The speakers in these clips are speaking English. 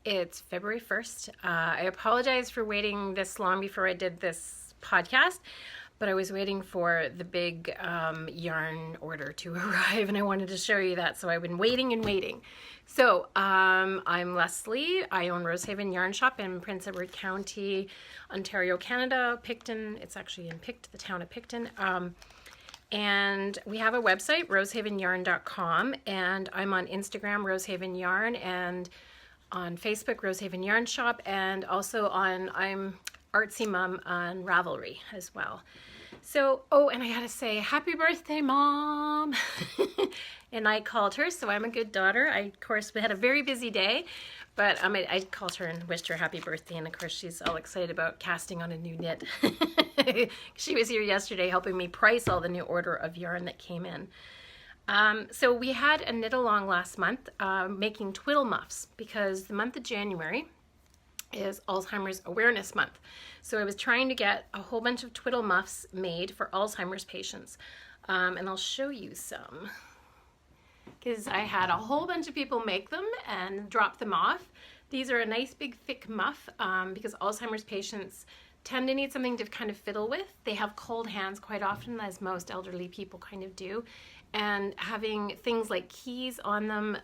It's February 1st. I apologize for waiting this long before I did this podcast, but I was waiting for the big yarn order to arrive, and I wanted to show you that, so I've been waiting and waiting. So I'm Leslie. I own Rosehaven Yarn Shop in Prince Edward County, Ontario, Canada, Picton. It's actually in the town of Picton. And we have a website, rosehaveny.com, and I'm on Instagram, Rosehaven Yarn, and on Facebook, Rosehaven Yarn Shop, and also I'm Artsy Mum on Ravelry as well. So, oh, and I gotta say, happy birthday, Mom! And I called her, so I'm a good daughter. Of course, we had a very busy day, but I called her and wished her happy birthday, and of course, she's all excited about casting on a new knit. She was here yesterday helping me price all the new order of yarn that came in. So we had a knit along last month making Twiddle muffs, because the month of January is Alzheimer's Awareness Month. So I was trying to get a whole bunch of Twiddle muffs made for Alzheimer's patients. And I'll show you some, because I had a whole bunch of people make them and drop them off. These are a nice big thick muff because Alzheimer's patients tend to need something to kind of fiddle with. They have cold hands quite often, as most elderly people kind of do. And having things like keys on them,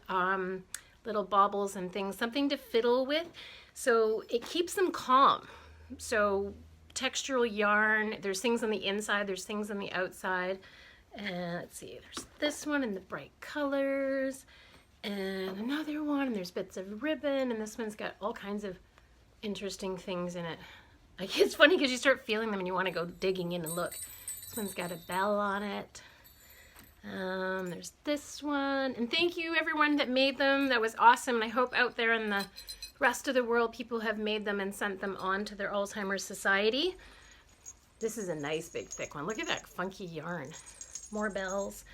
little baubles and things, something to fiddle with, so it keeps them calm. So textural yarn, there's things on the inside, there's things on the outside. And let's see, there's this one in the bright colors, and another one, and there's bits of ribbon, and this one's got all kinds of interesting things in it. Like, it's funny because you start feeling them and you want to go digging in and look. This one's got a bell on it. There's this one, and thank you everyone that made them. That was awesome, and I hope out there in the rest of the world people have made them and sent them on to their Alzheimer's Society. This is a nice big thick one. Look at that funky yarn. More bells.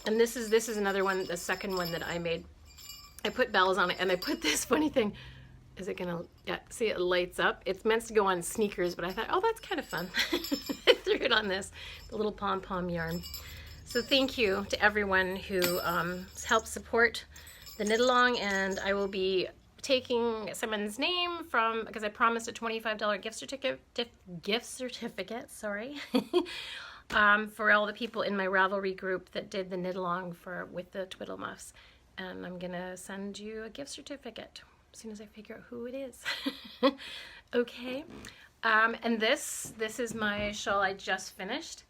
And this is another one, the second one that I made. I put bells on it, and I put this funny thing. Is it gonna, yeah, see, it lights up. It's meant to go on sneakers, but I thought, oh, that's kind of fun. I threw it on this, the little pom-pom yarn. So thank you to everyone who helped support the knit along, and I will be taking someone's name from, because I promised a $25 gift certificate, sorry, for all the people in my Ravelry group that did the knit along with the Twiddle muffs, and I'm gonna send you a gift certificate as soon as I figure out who it is. Okay, and this is my shawl I just finished.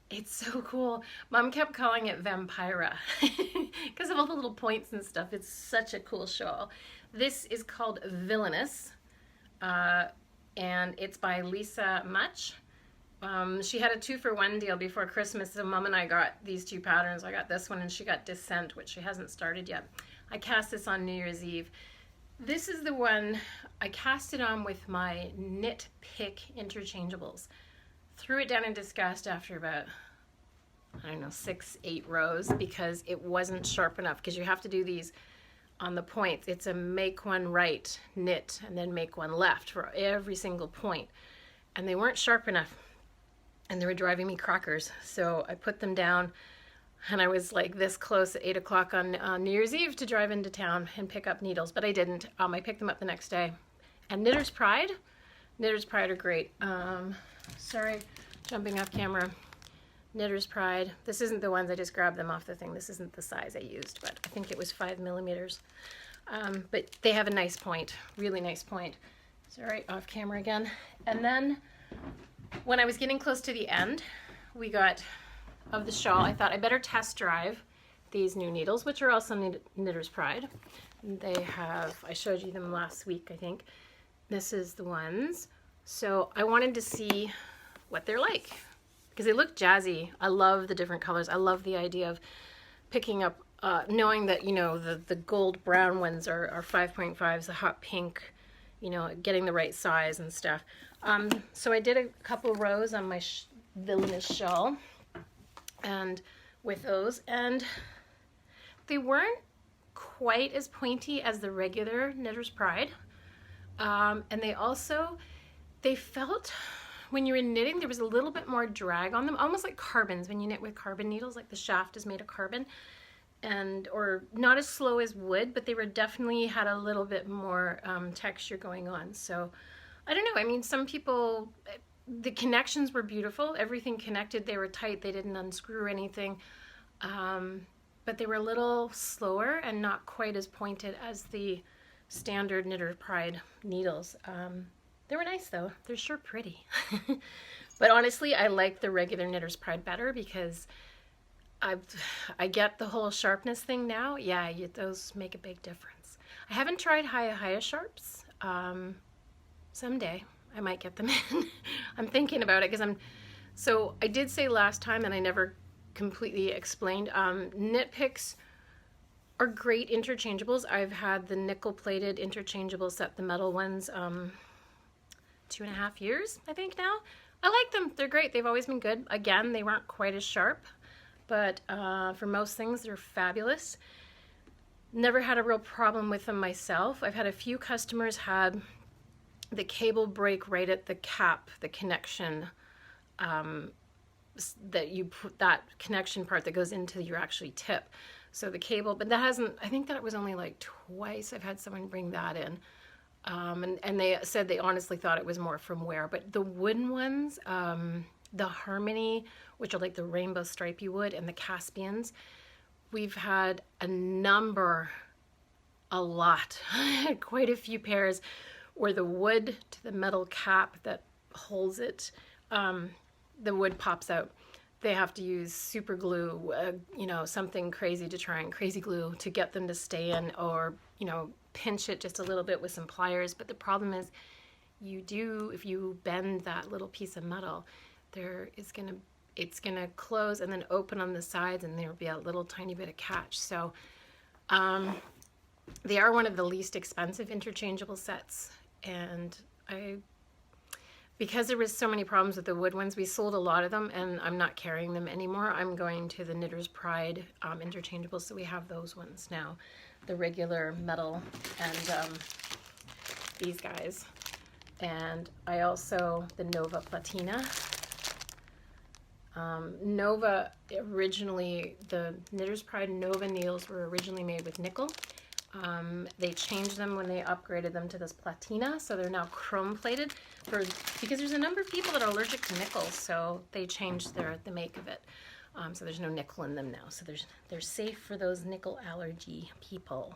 It's so cool. Mom kept calling it Vampira because of all the little points and stuff. It's such a cool shawl. This is called Villainous, and it's by Lisa Much. She had a 2-for-1 deal before Christmas, so Mom and I got these two patterns. I got this one, and she got Descent, which she hasn't started yet. I cast this on New Year's Eve. This is the one I cast it on with my Knit Pick interchangeables. Threw it down in disgust after about, I don't know, 6-8 rows, because it wasn't sharp enough, because you have to do these on the points. It's a make one right knit and then make one left for every single point, and they weren't sharp enough, and they were driving me crackers. So I put them down, and I was like this close at 8 o'clock on New Year's Eve to drive into town and pick up needles, but I didn't. I picked them up the next day. And Knitter's Pride are great. Sorry, jumping off camera. Knitter's Pride. This isn't the ones, I just grabbed them off the thing. This isn't the size I used, but I think it was 5 millimeters. But they have a nice point, really nice point. Sorry, off camera again. And then when I was getting close to the end, we got, of the shawl, I thought I better test drive these new needles, which are also Knitter's Pride. They have, I showed you them last week, I think. This is the ones. So I wanted to see what they're like, because they look jazzy. I love the different colors. I love the idea of picking up, knowing that, you know, the gold brown ones are 5.5s, the hot pink, you know, getting the right size and stuff. So I did a couple rows on my Villainous shawl, and with those, and they weren't quite as pointy as the regular Knitter's Pride. And they felt, when you were knitting, there was a little bit more drag on them, almost like carbons when you knit with carbon needles, like the shaft is made of carbon. or not as slow as wood, but they were definitely had a little bit more texture going on. So I don't know. I mean, some people, the connections were beautiful. Everything connected. They were tight. They didn't unscrew anything. But they were a little slower and not quite as pointed as the standard Knitter's Pride needles. They were nice though. They're sure pretty. But honestly, I like the regular Knitter's Pride better because I get the whole sharpness thing now. Yeah, those make a big difference. I haven't tried Hiya Sharps. Someday I might get them in. I'm thinking about it because so I did say last time, and I never completely explained, Knit Picks are great interchangeables. I've had the nickel-plated interchangeable set, the metal ones, 2.5 years, I think now. I like them. They're great. They've always been good. Again, they weren't quite as sharp, but for most things, they're fabulous. Never had a real problem with them myself. I've had a few customers had the cable break right at the cap, the connection, that you put that connection part that goes into your actually tip. So the cable, but that hasn't, I think that it was only like twice I've had someone bring that in. And they said they honestly thought it was more from wear. But the wooden ones, the Harmony, which are like the rainbow stripey wood, and the Caspians, we've had a lot, quite a few pairs where the wood to the metal cap that holds it, the wood pops out. They have to use super glue, something crazy to try and crazy glue to get them to stay in, or, pinch it just a little bit with some pliers. But the problem is if you bend that little piece of metal, it's gonna close and then open on the sides, and there'll be a little tiny bit of catch. So they are one of the least expensive interchangeable sets, and because there was so many problems with the wood ones, we sold a lot of them, and I'm not carrying them anymore. I'm going to the Knitter's Pride interchangeable, so we have those ones now, the regular metal and these guys. And I also, the Nova Platina. Nova, originally, the Knitter's Pride Nova needles were originally made with nickel. They changed them when they upgraded them to this platina, so they're now chrome plated because there's a number of people that are allergic to nickel, so they changed the make of it. So there's no nickel in them now, so they're safe for those nickel allergy people.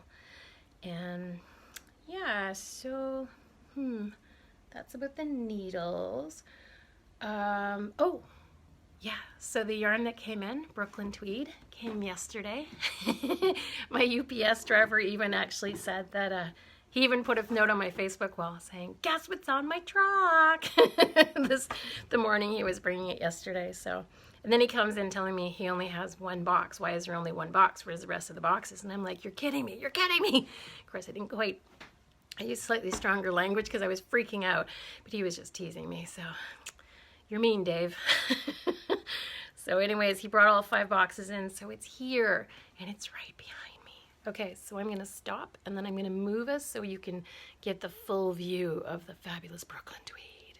And yeah, so that's about the needles. Oh yeah, so the yarn that came in, Brooklyn Tweed, came yesterday. My UPS driver even actually said that he even put a note on my Facebook wall saying, "Guess what's on my truck?" The morning he was bringing it yesterday. So, and then he comes in telling me he only has one box. Why is there only one box? Where's the rest of the boxes? And I'm like, "You're kidding me! You're kidding me!" Of course, I didn't quite. I used slightly stronger language because I was freaking out, but he was just teasing me. So, you're mean, Dave. So anyways, he brought all 5 boxes in, so it's here, and it's right behind me. Okay, so I'm going to stop, and then I'm going to move us so you can get the full view of the fabulous Brooklyn Tweed.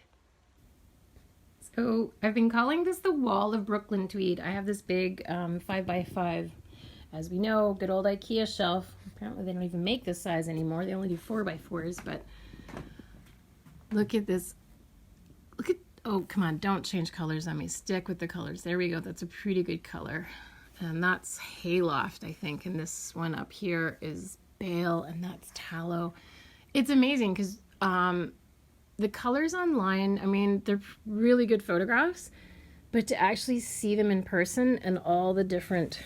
So I've been calling this the wall of Brooklyn Tweed. I have this big 5x5, as we know, good old IKEA shelf. Apparently they don't even make this size anymore. They only do 4x4s, but look at this. Look at, oh, come on, don't change colors on me. Stick with the colors. There we go. That's a pretty good color. And that's Hayloft, I think. And this one up here is Bale, and that's Tallow. It's amazing because the colors online, I mean, they're really good photographs, but to actually see them in person and all the different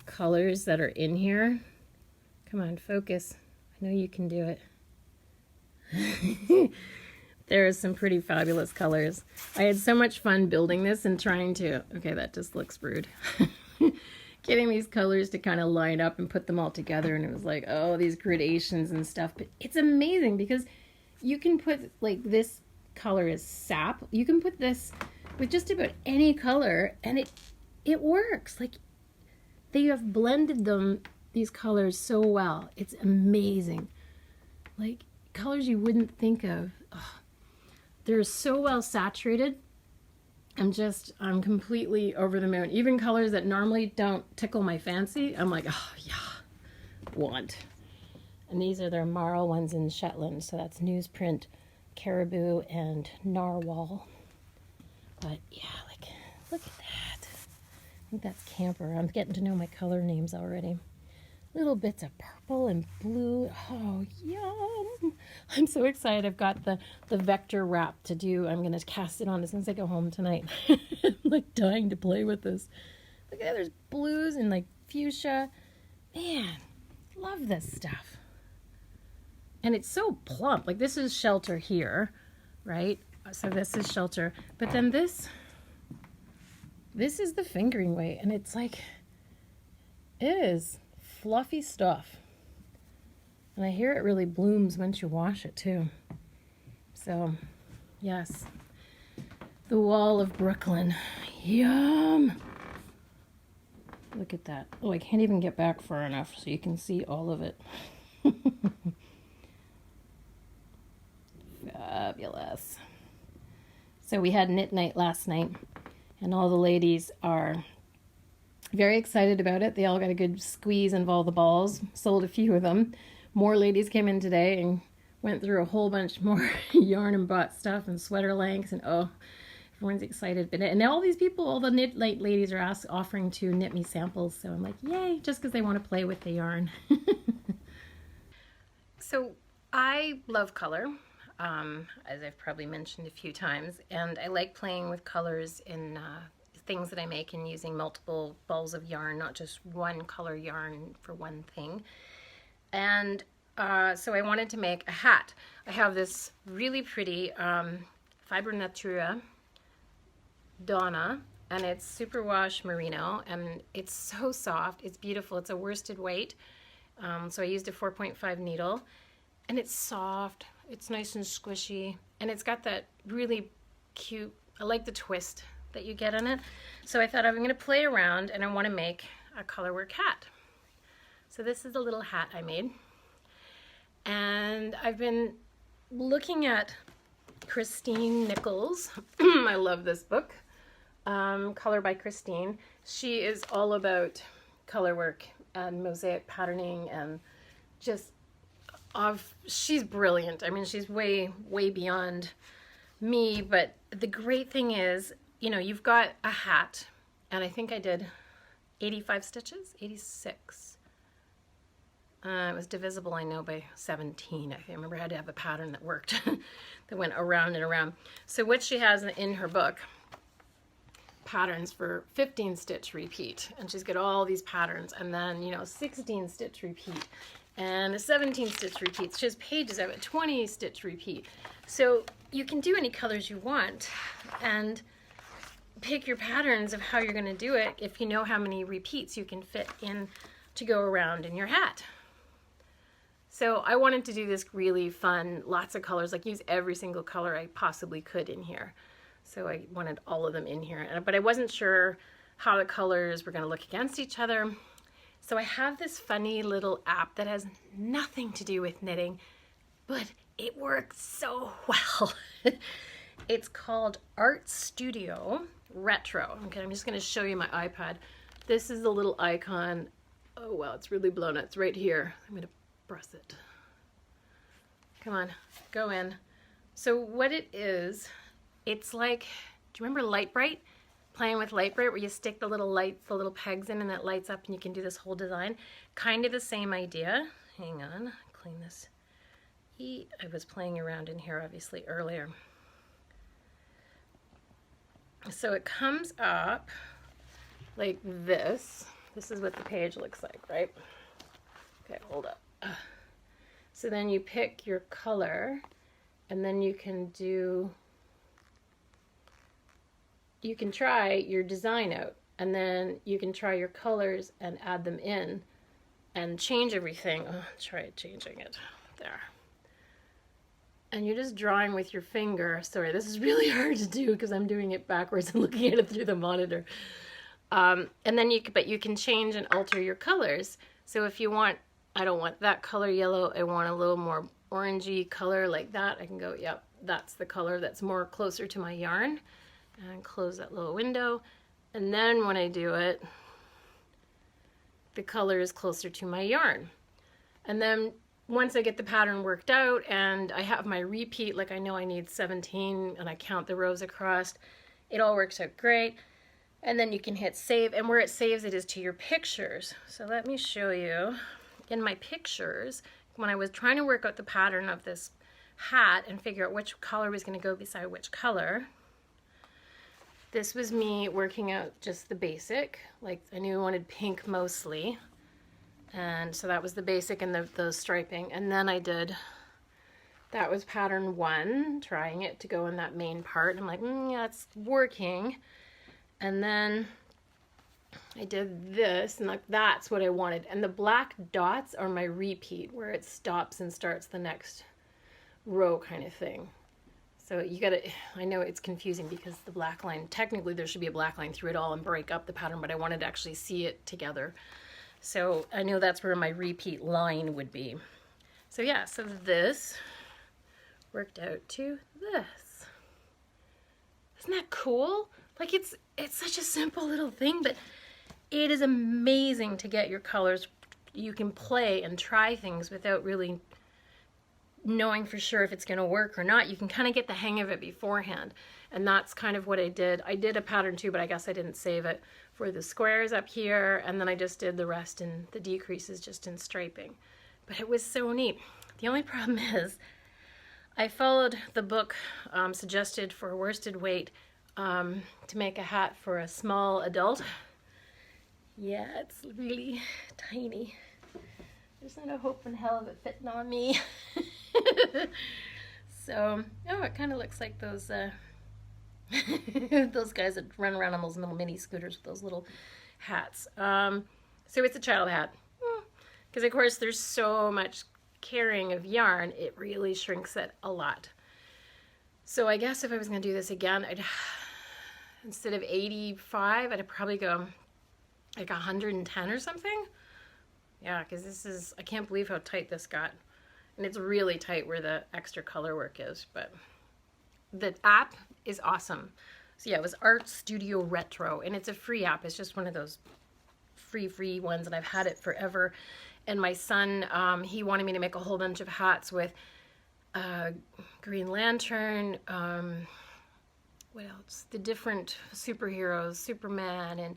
colors that are in here. Come on, focus. I know you can do it. There are some pretty fabulous colors. I had so much fun building this and trying to, okay, that just looks rude. Getting these colors to kind of line up and put them all together, and it was like, oh, these gradations and stuff. But it's amazing because you can put, like, this color is sap. You can put this with just about any color, and it works. Like, they have blended these colors so well. It's amazing. Like, colors you wouldn't think of. Oh, they're so well saturated. I'm completely over the moon. Even colors that normally don't tickle my fancy, I'm like, oh yeah, want. And these are their marl ones in Shetland. So that's newsprint, caribou, and narwhal. But yeah, like, look at that. I think that's camper. I'm getting to know my color names already. Little bits of purple and blue. Oh, yum. I'm so excited. I've got the vector wrap to do. I'm going to cast it on as soon as I go home tonight. I'm like dying to play with this. Look at that. There's blues and like fuchsia. Man, love this stuff. And it's so plump. Like this is shelter here, right? So this is shelter. But then this is the fingering weight. And it's like, it is fluffy stuff. And I hear it really blooms once you wash it too. So, yes. The Wall of Brooklyn. Yum! Look at that. Oh, I can't even get back far enough so you can see all of it. Fabulous. So we had knit night last night, and all the ladies are very excited about it. They all got a good squeeze of all the balls. Sold a few of them. More ladies came in today and went through a whole bunch more yarn and bought stuff and sweater lengths, and oh, everyone's excited. And all these people, all the knit night ladies are offering to knit me samples. So I'm like, yay, just because they want to play with the yarn. So I love color, as I've probably mentioned a few times, and I like playing with colors in things that I make and using multiple balls of yarn, not just one color yarn for one thing. And so I wanted to make a hat. I have this really pretty Fibre Natura Donna, and it's superwash merino, and it's so soft. It's beautiful. It's a worsted weight. So I used a 4.5 needle, and it's soft. It's nice and squishy, and it's got that really cute, I like the twist that you get in it. So I thought I'm going to play around, and I want to make a colorwork hat. So this is the little hat I made. And I've been looking at Christine Nichols. I love this book, Color by Christine. She is all about colorwork and mosaic patterning, and just she's brilliant. I mean, she's way beyond me, but the great thing is, you know, you've got a hat, and I think I did 85 stitches, 86. It was divisible, I know, by 17. I remember I had to have a pattern that worked, that went around and around. So what she has in her book, patterns for 15 stitch repeat, and she's got all these patterns, and then, you know, 16 stitch repeat, and a 17 stitch repeat. She has pages of it, 20 stitch repeat. So you can do any colors you want, and pick your patterns of how you're going to do it if you know how many repeats you can fit in to go around in your hat. So I wanted to do this really fun, lots of colors, like use every single color I possibly could in here. So I wanted all of them in here, but I wasn't sure how the colors were going to look against each other. So I have this funny little app that has nothing to do with knitting, but it works so well. It's called Art Studio Retro. Okay, I'm just going to show you my iPad. This is the little icon. Oh, wow, it's really blown up. It's right here. I'm going to press it. Come on, go in. So what it is, it's like, do you remember Light Bright? Playing with Light Bright, where you stick the little lights, the little pegs in, and it lights up and you can do this whole design. Kind of the same idea. Hang on, clean this. I was playing around in here obviously earlier. So it comes up like this. This is what the page looks like, right? Okay, hold up. So then you pick your color, and then you can try your design out, and then you can try your colors and add them in and change everything. Oh, try changing it there. And you're just drawing with your finger. Sorry, this is really hard to do because I'm doing it backwards and looking at it through the monitor. And then you can change and alter your colors. So if you want, I don't want that color yellow, I want a little more orangey color like that, I can go, yep, that's the color that's more closer to my yarn. and close that little window. And then when I do it, the color is closer to my yarn. And then once I get the pattern worked out and I have my repeat, like I know I need 17 and I count the rows across, it all works out great. And then you can hit save, and where it saves it is to your pictures. So let me show you in my pictures, when I was trying to work out the pattern of this hat and figure out which color was going to go beside which color. This was me working out just the basic, like I knew I wanted pink mostly. And so that was the basic and the striping. And then I did, that was pattern 1, trying it to go in that main part. I'm like, yeah, it's working. And then I did this, and like that's what I wanted. And the black dots are my repeat, where it stops and starts the next row kind of thing. So you gotta, I know it's confusing because the black line, technically there should be a black line through it all and break up the pattern, but I wanted to actually see it together. So I know that's where my repeat line would be. So yeah, so this worked out to this. Isn't that cool? Like it's such a simple little thing, but it is amazing to get your colors. You can play and try things without really knowing for sure if it's going to work or not. You can kind of get the hang of it beforehand. And that's kind of what I did. I did a pattern too, but I guess I didn't save it, for the squares up here. And then I just did the rest in the decreases just in striping. But it was so neat. The only problem is I followed the book suggested for worsted weight to make a hat for a small adult. Yeah, it's really tiny. There's not a hope in hell of it fitting on me. So, oh, it kind of looks like those those guys that run around on those little mini scooters with those little hats. So it's a child hat. Because of course there's so much carrying of yarn, it really shrinks it a lot. So I guess if I was going to do this again, I'd, instead of 85, I'd probably go like 110 or something. Yeah, because this is, I can't believe how tight this got. And it's really tight where the extra color work is, but the app is awesome. So yeah, it was Art Studio Retro, and it's a free app. It's just one of those free ones, and I've had it forever. And my son, he wanted me to make a whole bunch of hats with Green Lantern, what else? The different superheroes, Superman and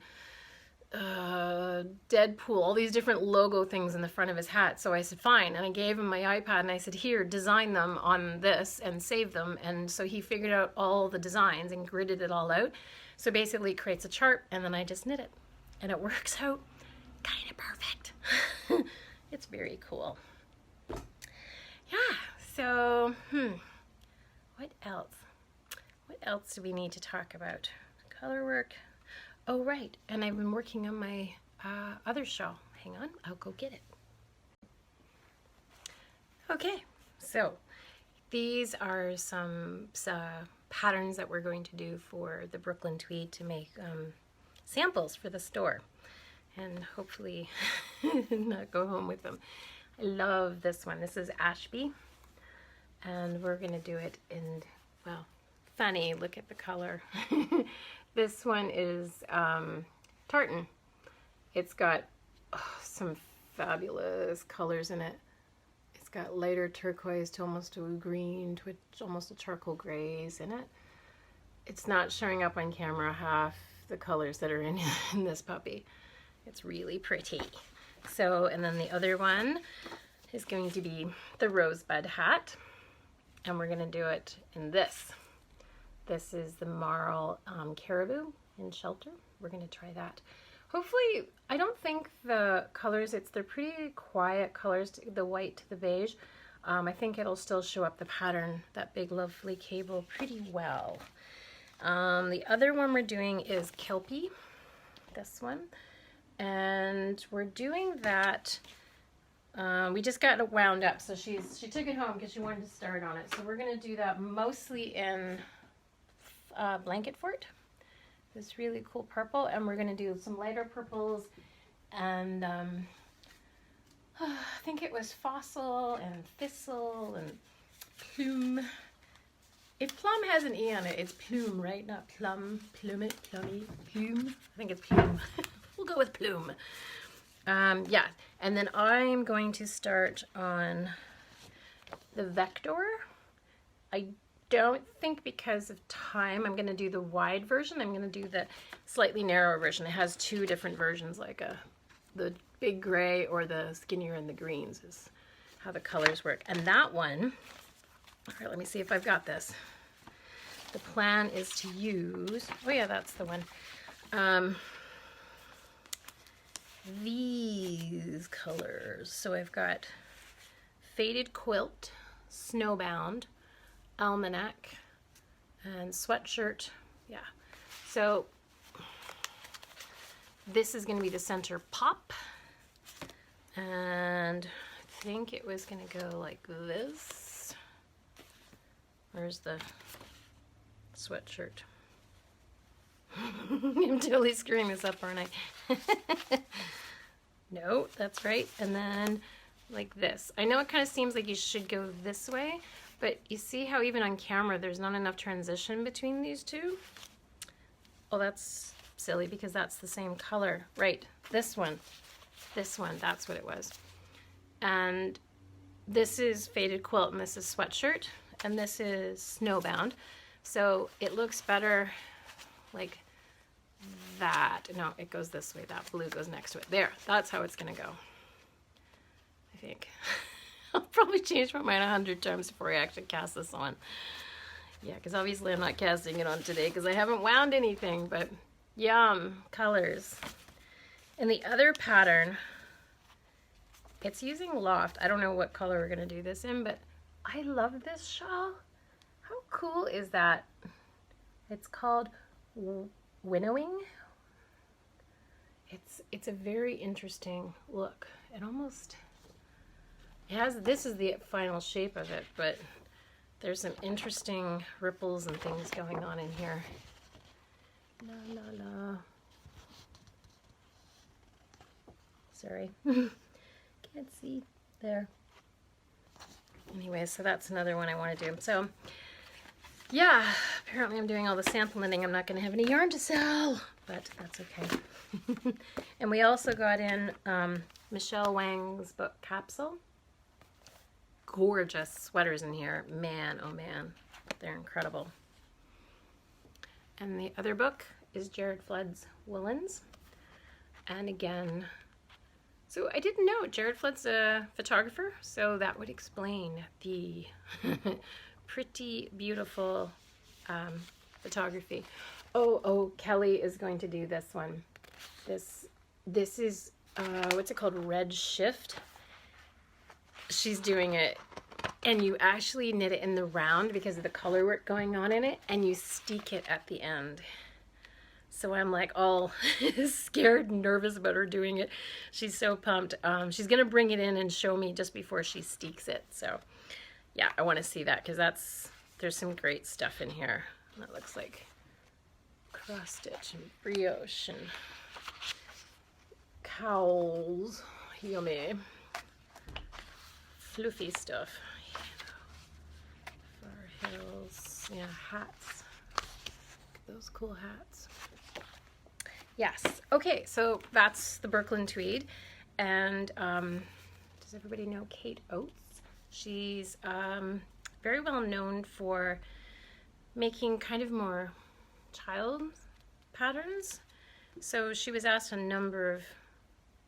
Deadpool, all these different logo things in the front of his hat. So I said, fine. And I gave him my iPad and I said, here, design them on this and save them. And so he figured out all the designs and gridded it all out. So basically it creates a chart and then I just knit it. And it works out kind of perfect. It's very cool. Yeah, so, what else? What else do we need to talk about? Color work. Oh, right, and I've been working on my other shawl. Hang on, I'll go get it. Okay, so these are some patterns that we're going to do for the Brooklyn Tweed to make samples for the store. And hopefully not go home with them. I love this one. This is Ashby. And we're going to do it in, well, funny. Look at the color. This one is tartan. It's got some fabulous colors in it. It's got lighter turquoise to almost a green to almost a charcoal grays in it. It's not showing up on camera half the colors that are in this puppy. It's really pretty. So, and then the other one is going to be the rosebud hat. And we're going to do it in this. This is the Marl Caribou in Shelter. We're going to try that. Hopefully, I don't think the colors, they're pretty quiet colors, the white to the beige. I think it'll still show up the pattern, that big lovely cable, pretty well. The other one we're doing is Kelpie, this one. And we're doing that, we just got it wound up, so she took it home because she wanted to start on it. So we're going to do that mostly in Blanket Fort, this really cool purple, and we're going to do some lighter purples, and I think it was Fossil and Thistle and Plume If plum has an E on it, it's plume, right? Not plum, plummet, plummy, plume. I think it's plume. We'll go with plume. Yeah, and then I'm going to start on the vector. I don't think because of time I'm going to do the wide version. I'm going to do the slightly narrower version. It has two different versions, like the big gray or the skinnier and the greens is how the colors work. And that one, all right, let me see if I've got this. The plan is to use, oh yeah, that's the one. These colors. So I've got Faded Quilt, Snowbound, Almanac, and Sweatshirt. Yeah. So this is going to be the center pop. And I think it was going to go like this. Where's the sweatshirt? I'm totally screwing this up, aren't I? No, that's right. And then like this. I know it kind of seems like you should go this way, but you see how even on camera there's not enough transition between these two? Oh, that's silly because that's the same color. Right, this one, that's what it was. And this is Faded Quilt and this is Sweatshirt and this is Snowbound. So it looks better like that. No, it goes this way. That blue goes next to it. There, that's how it's gonna go. I think. I'll probably change my mind 100 times before I actually cast this on. Yeah, because obviously I'm not casting it on today because I haven't wound anything, but yum, colors. And the other pattern, it's using Loft. I don't know what color we're gonna do this in, but I love this shawl. How cool is that? It's called Winnowing. It's a very interesting look. It almost, it has, this is the final shape of it, but there's some interesting ripples and things going on in here. La la la. Sorry. Can't see there. Anyway, so that's another one I want to do. So yeah, apparently I'm doing all the sample knitting. I'm not going to have any yarn to sell, but that's okay. And we also got in Michelle Wang's book Capsule. Gorgeous sweaters in here. Man, oh man, they're incredible. And the other book is Jared Flood's Woolens. And again, so I didn't know Jared Flood's a photographer, so that would explain the pretty beautiful photography. Oh, Kelly is going to do this one. This is what's it called? Red Shift. She's doing it, and you actually knit it in the round because of the color work going on in it, and you steek it at the end. So I'm like all scared and nervous about her doing it. She's so pumped. She's gonna bring it in and show me just before she steeks it. So yeah, I want to see that because there's some great stuff in here. That looks like cross stitch and brioche and cowls. Yummy. Fluffy stuff. Far Hills. Yeah, hats. Look at those cool hats. Yes. Okay, so that's the Brooklyn Tweed. And does everybody know Kate Oates? She's very well known for making kind of more child patterns. So she was asked a number of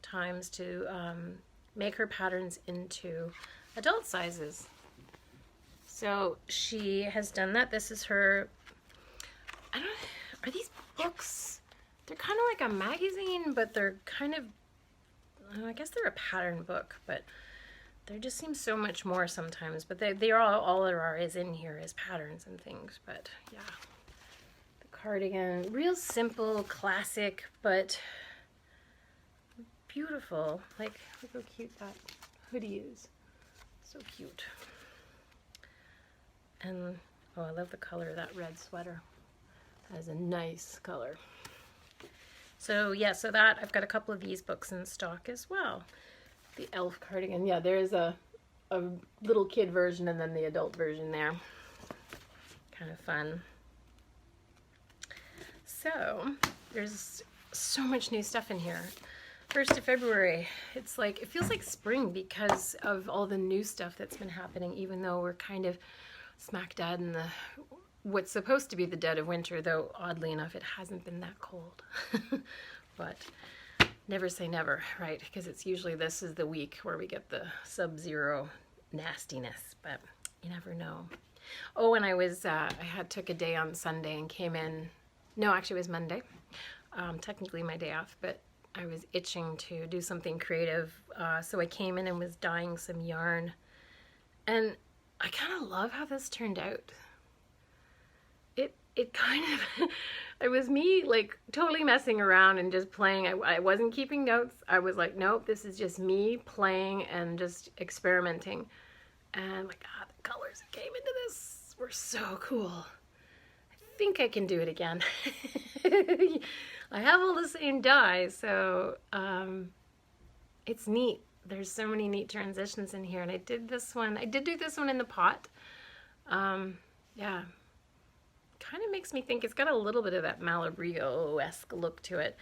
times to make her patterns into adult sizes. So she has done that. This is her, are these books? They're kind of like a magazine, but they're kind of, I guess they're a pattern book, but there just seems so much more sometimes. But they are all there are is in here is patterns and things. But yeah, the cardigan, real simple, classic, but beautiful. Like, look how cute that hoodie is. So cute. And oh, I love the color of that red sweater. That is a nice color. So yeah, so that I've got a couple of these books in stock as well. The elf cardigan. Yeah, there is a little kid version and then the adult version there. kind of fun. So there's so much new stuff in here. 1st of February, it's like, it feels like spring because of all the new stuff that's been happening, even though we're kind of smack dab in the what's supposed to be the dead of winter, though oddly enough it hasn't been that cold. But never say never, right? Because it's usually, this is the week where we get the sub-zero nastiness, but you never know. Oh, and I took a day on Sunday and came in, no, actually it was Monday, technically my day off, but I was itching to do something creative, so I came in and was dyeing some yarn, and I kind of love how this turned out. It kind of, it was me like totally messing around and just playing. I wasn't keeping notes. I was like, nope, this is just me playing and just experimenting. And my God, the colors that came into this were so cool. I think I can do it again. I have all the same dyes, so it's neat. There's so many neat transitions in here, and I did this one. I did do this one in the pot. Yeah. Kind of makes me think it's got a little bit of that Malabrio-esque look to it.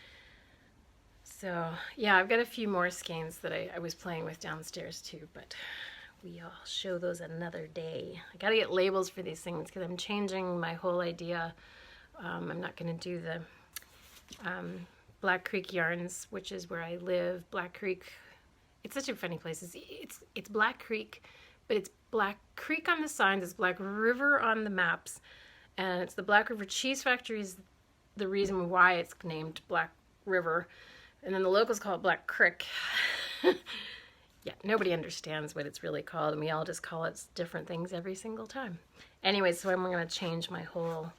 So yeah, I've got a few more skeins that I was playing with downstairs too, but I'll show those another day. I gotta get labels for these things because I'm changing my whole idea. I'm not gonna do the Black Creek yarns, which is where I live. Black Creek, it's such a funny place. It's Black Creek, but it's Black Creek on the signs, it's Black River on the maps. And it's the Black River Cheese Factory is the reason why it's named Black River. And then the locals call it Black Creek. Yeah, nobody understands what it's really called, and we all just call it different things every single time. Anyway, so I'm going to change my whole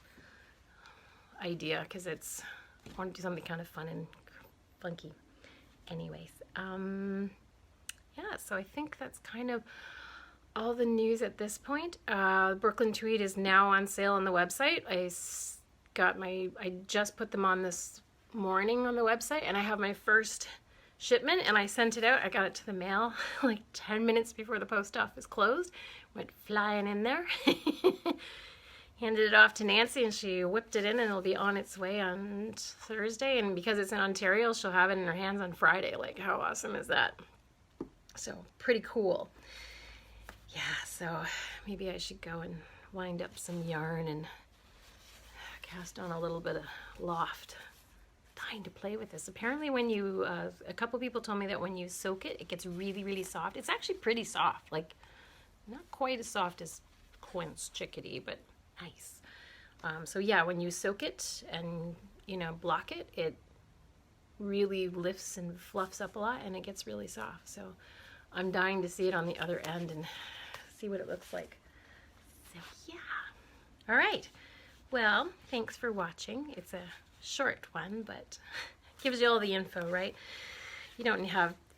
idea because I want to do something kind of fun and funky. Anyways, yeah, so I think that's kind of all the news at this point. Brooklyn Tweed is now on sale on the website. I just put them on this morning on the website, and I have my first shipment, and I sent it out. I got it to the mail like 10 minutes before the post office closed. Went flying in there. Handed it off to Nancy, and she whipped it in, and it'll be on its way on Thursday. And because it's in Ontario, she'll have it in her hands on Friday. Like, how awesome is that? So pretty cool. Yeah, so maybe I should go and wind up some yarn and cast on a little bit of loft. Dying to play with this. Apparently when you, a couple people told me that when you soak it, it gets really, really soft. It's actually pretty soft, like not quite as soft as Quince Chickadee, but nice. So yeah, when you soak it and, block it, it really lifts and fluffs up a lot, and it gets really soft. So I'm dying to see it on the other end and see what it looks like. So yeah. All right. Well, thanks for watching. It's a short one, but gives you all the info, right?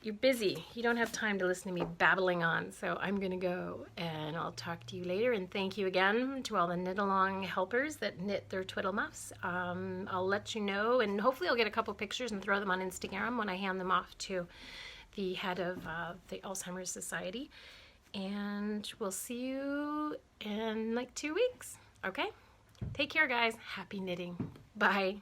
You're busy. You don't have time to listen to me babbling on. So I'm going to go, and I'll talk to you later. And thank you again to all the knit along helpers that knit their twiddle muffs. I'll let you know, and hopefully I'll get a couple pictures and throw them on Instagram when I hand them off to the head of the Alzheimer's Society. And we'll see you in like 2 weeks. Okay? Take care, guys. Happy knitting. Bye.